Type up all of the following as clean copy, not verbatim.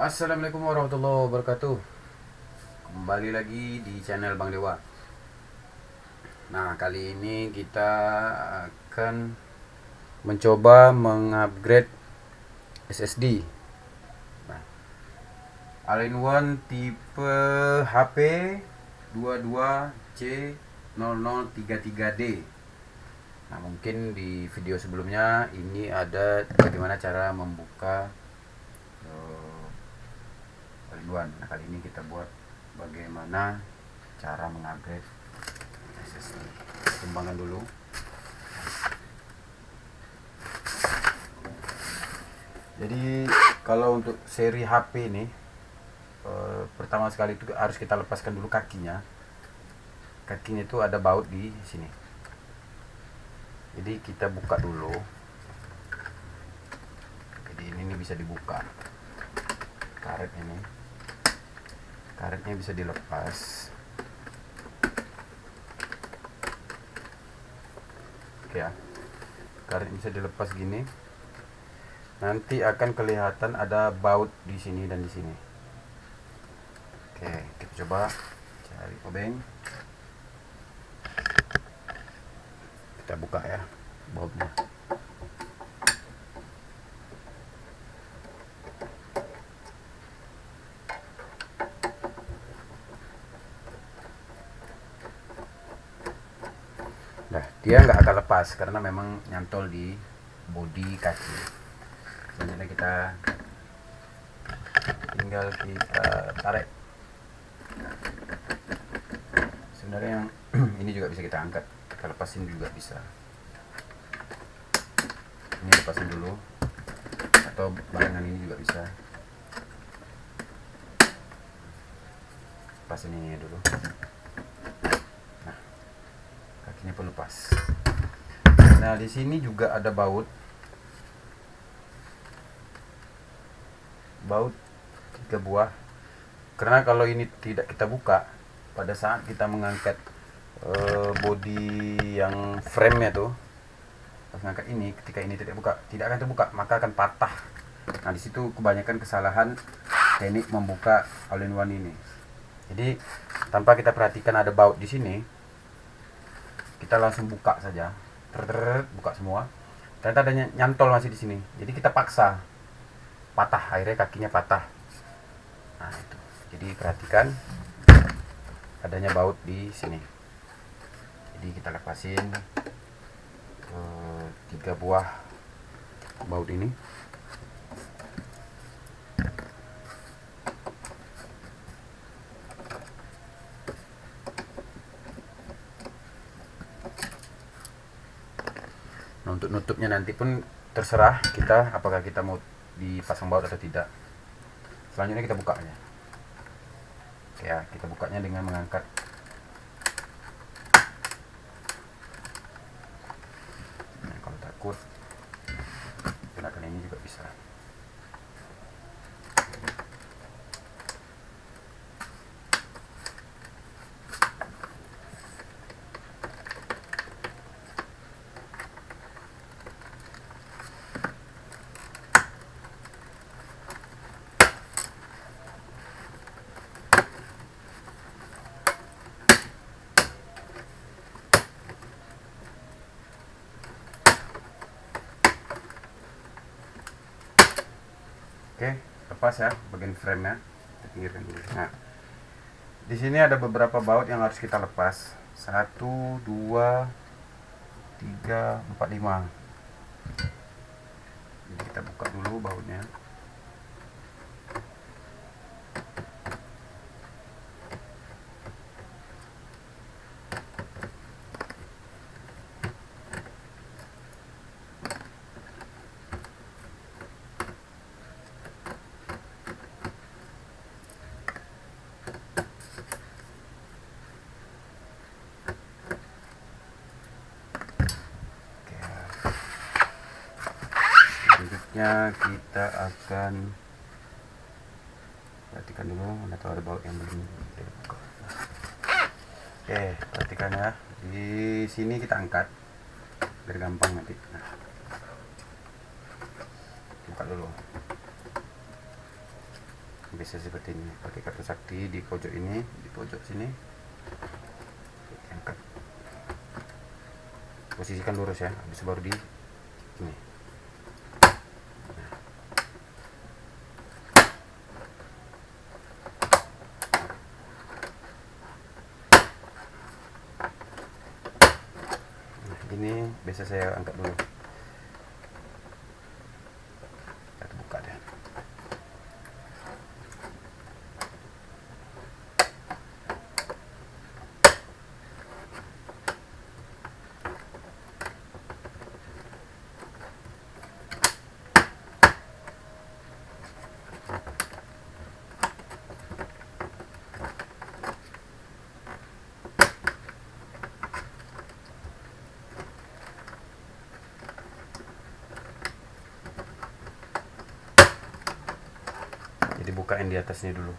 Assalamualaikum warahmatullahi wabarakatuh. Kembali lagi di channel Bang Dewa. Nah, kali ini kita akan mencoba mengupgrade SSD. Nah, all-in-one tipe HP 22C0033D. Nah, mungkin di video sebelumnya ini ada bagaimana cara membuka all-in-one. Nah, kali ini kita buat bagaimana cara mengupgrade SSD. Kembangkan dulu. Jadi kalau untuk seri HP ini pertama sekali itu harus kita lepaskan dulu kakinya. Kakinya itu ada baut di sini. Jadi kita buka dulu. Jadi ini bisa dibuka. Karet ini. Karetnya bisa dilepas. Oke ya. Karet bisa dilepas gini. Nanti akan kelihatan ada baut di sini dan di sini. Oke, kita coba cari obeng. Kita buka ya bautnya. Nah, dia nggak akan lepas karena memang nyantol di bodi kaki. Selanjutnya kita tinggal kita tarik. Sebenarnya yang ini juga bisa kita angkat, kita lepasin juga bisa. Ini lepasin dulu, atau barengan ini juga bisa. Lepasin ini dulu. Nah, kakinya pun lepas. Nah, di sini juga ada baut. Baut 3 buah. Karena kalau ini tidak kita buka, pada saat kita mengangkat bodi yang frame-nya tuh, pas ngangkat ini, ketika ini tidak akan terbuka, maka akan patah. Nah, di situ kebanyakan kesalahan teknik membuka all-in-one ini. Jadi tanpa kita perhatikan ada baut di sini, kita langsung buka saja, buka semua. Ternyata ada nyantol masih di sini. Jadi kita paksa, patah, akhirnya kakinya patah. Nah, itu. Jadi perhatikan adanya baut di sini. Jadi kita lepasin 3 buah baut ini. Nah, untuk nutupnya nanti pun terserah kita apakah kita mau dipasang baut atau tidak. Selanjutnya kita bukanya. Oke ya, kita bukanya dengan mengangkat. Nah, kalau takut gunakan ini juga bisa. Oke, lepas ya bagian frame-nya. Kita pinggirkan dulu. Nah, di sini ada beberapa baut yang harus kita lepas. 1, 2, 3, 4, 5. Jadi kita buka dulu bautnya. Selanjutnya kita akan perhatikan dulu, mana tahu ada baut yang belum dibuka. Oke, perhatikan ya. Di sini kita angkat biar gampang nanti. Nah, buka dulu. bisa seperti ini, pakai kartu sakti di pojok ini, di pojok sini, angkat, posisikan lurus ya, habis baru di ini. Ini biasa saya angkat dulu, kita buka deh. Jadi bukain di atasnya dulu.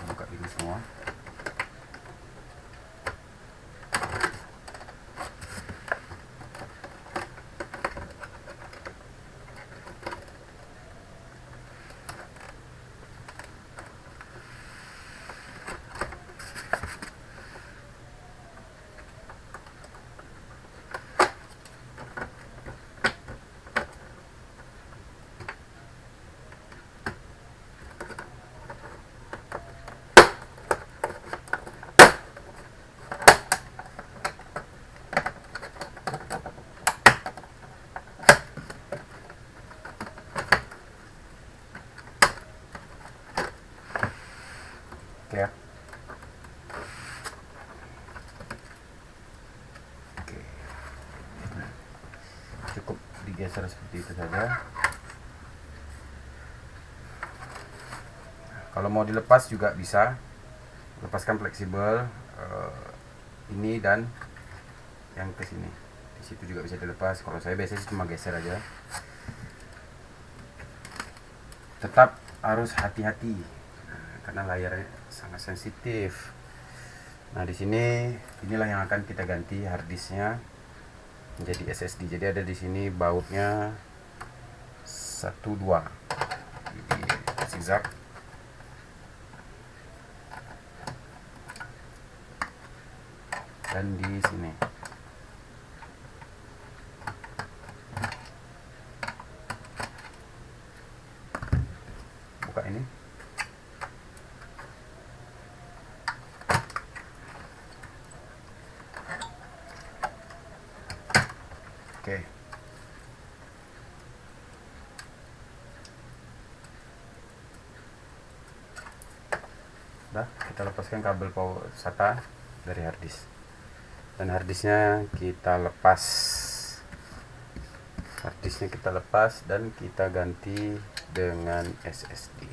Buka ini semua. Ya. Oke. Cukup digeser seperti itu saja. Kalau mau dilepas juga bisa, lepaskan fleksibel ini dan yang ke sini. Di situ juga bisa dilepas. Kalau saya biasanya cuma geser aja. Tetap harus hati-hati karena layarnya sangat sensitif. Nah, di sini inilah yang akan kita ganti harddisknya menjadi SSD. Jadi ada di sini bautnya 1 2. Jadi zigzag. Dan di sini. Buka ini. Oke. Udah, kita lepaskan kabel power SATA dari harddisk. Dan harddisknya kita lepas. Harddisknya kita lepas dan kita ganti dengan SSD.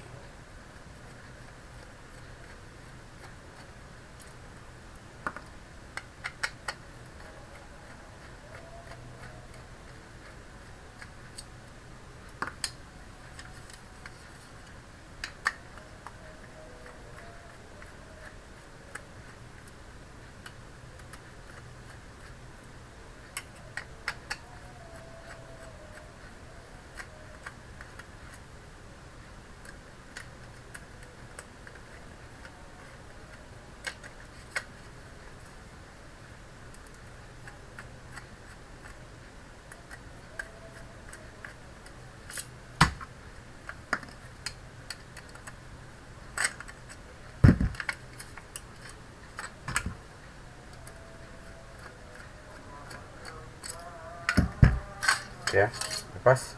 Ya, lepas.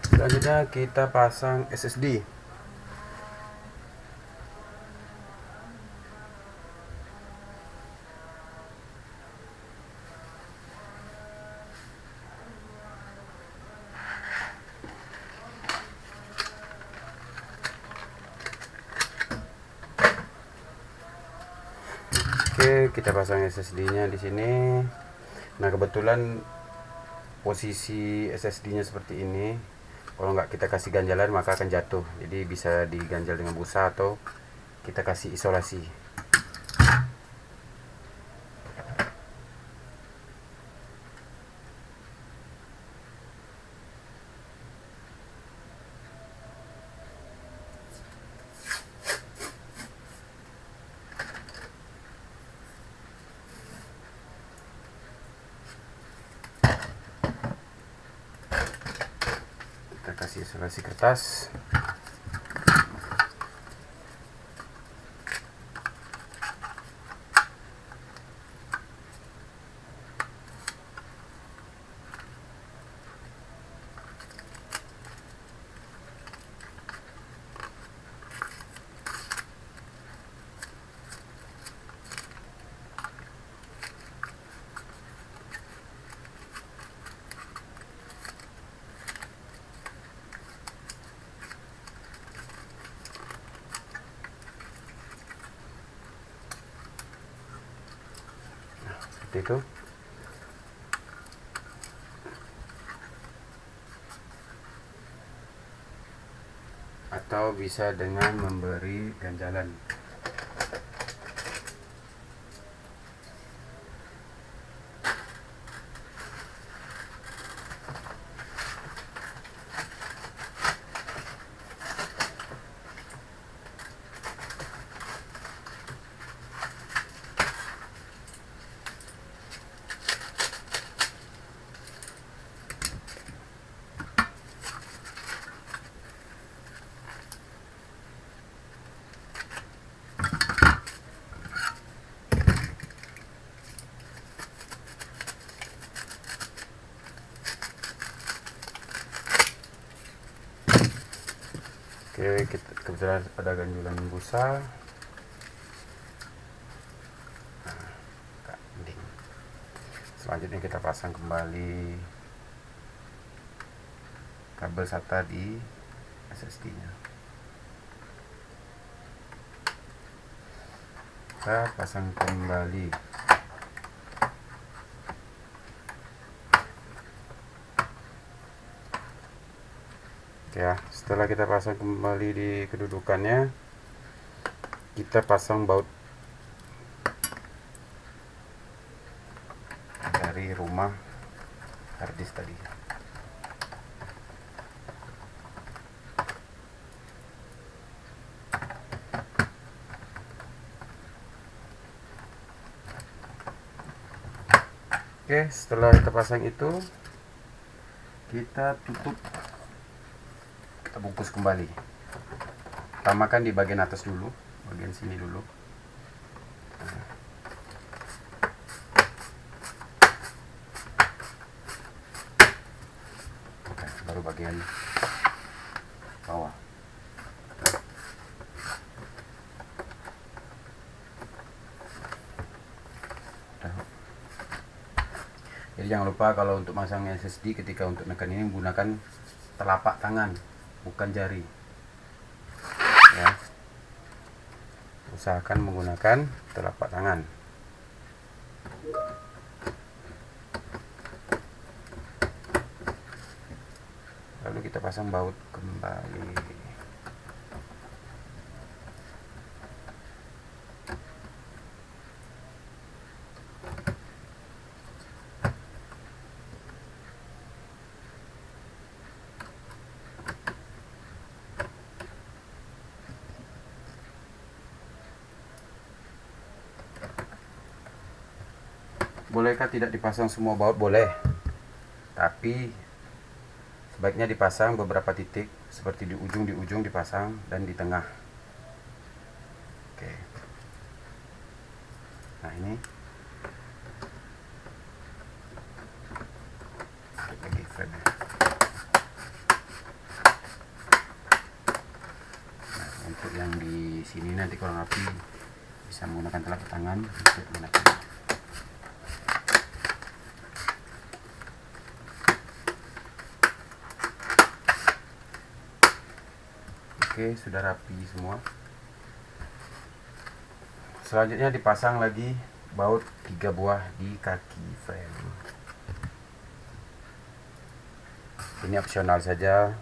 Selanjutnya kita pasang SSD. Oke, kita pasang SSD-nya di sini. Nah, kebetulan posisi SSD-nya seperti ini. Kalau nggak kita kasih ganjalan maka akan jatuh. Jadi bisa diganjal dengan busa atau kita kasih isolasi. Kita kasih isolasi kertas. Itu atau bisa dengan memberi ganjalan. Oke, kita kebetulan ada ganjulan busa. Selanjutnya kita pasang kembali kabel SATA di SSD-nya. Kita pasang kembali. Ya, setelah kita pasang kembali di kedudukannya, kita pasang baut dari rumah harddisk tadi. Oke, setelah kita pasang itu, kita tutup. Kita bungkus kembali. Utamakan di bagian atas dulu, bagian sini dulu. Oke, baru bagian bawah. Jadi jangan lupa kalau untuk masang SSD ketika untuk menekan ini menggunakan telapak tangan, bukan jari. Ya, usahakan menggunakan telapak tangan. Lalu kita pasang baut kembali. Bolehkah tidak dipasang semua baut? Boleh, tapi sebaiknya dipasang beberapa titik, seperti di ujung dipasang dan di tengah. Oke. Nah, ini lagi frame. Nah, untuk yang di sini nanti kurang api bisa menggunakan telapak tangan untuk menekan. Oke, sudah rapi semua. Selanjutnya dipasang lagi baut 3 buah di kaki frame. Ini opsional saja,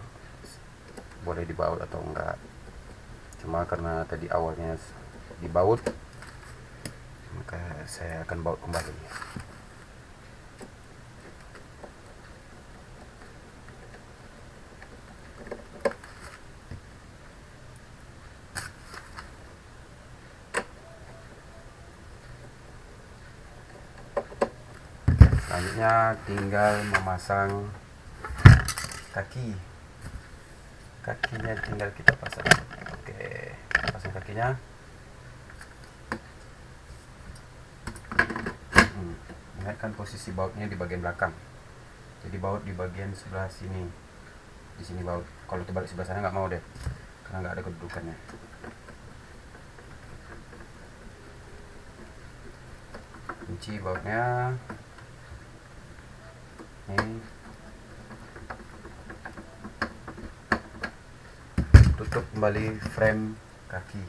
boleh dibaut atau enggak, cuma karena tadi awalnya dibaut maka saya akan baut kembali. Selanjutnya tinggal memasang kakinya tinggal kita pasang. Oke, pasang kakinya. Ingatkan posisi bautnya di bagian belakang, jadi baut di bagian sebelah sini, di sini baut. Kalau terbalik sebelah sana nggak mau deh, karena nggak ada kedudukannya. Kunci bautnya ini, tutup kembali frame kaki.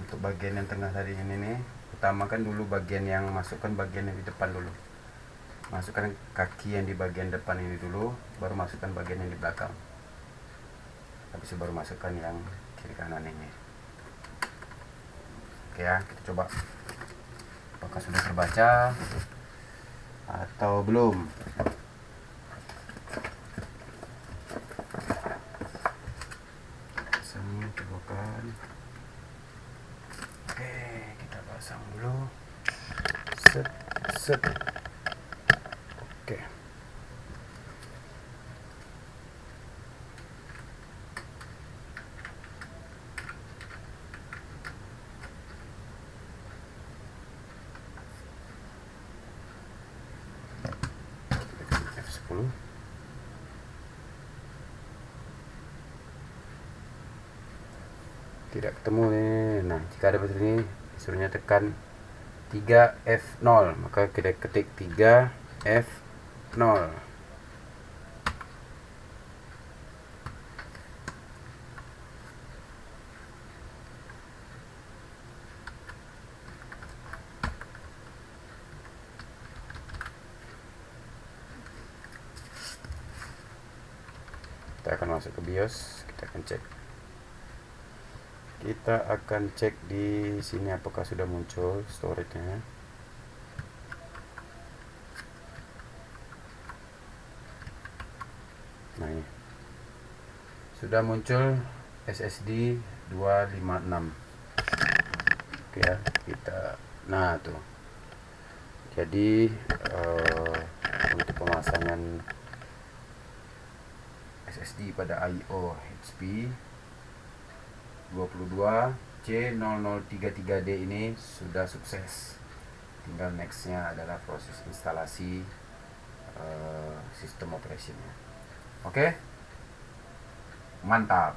Untuk bagian yang tengah tadi ini nih, utamakan dulu bagian yang masukkan bagian yang di depan dulu. Masukkan kaki yang di bagian depan ini dulu, baru masukkan bagian yang di belakang. Habis itu baru masukkan yang kiri kanan ini. Oke ya, kita coba apakah sudah terbaca atau belum. Pasang, cobakan. Oke, kita pasang dulu. Set. Oke. F10. Tidak ketemu nih. Nah, jika ada seperti ini, disuruhnya tekan 3F0, maka kita ketik 3F0. Kita akan masuk ke BIOS, kita akan cek di sini apakah sudah muncul storage-nya. Nah, ini sudah muncul SSD 256. Oke ya, nah tuh. Jadi untuk pemasangan SSD pada I/O HP 22C0033D ini sudah sukses. Tinggal nextnya adalah proses instalasi sistem operationnya. Oke, mantap.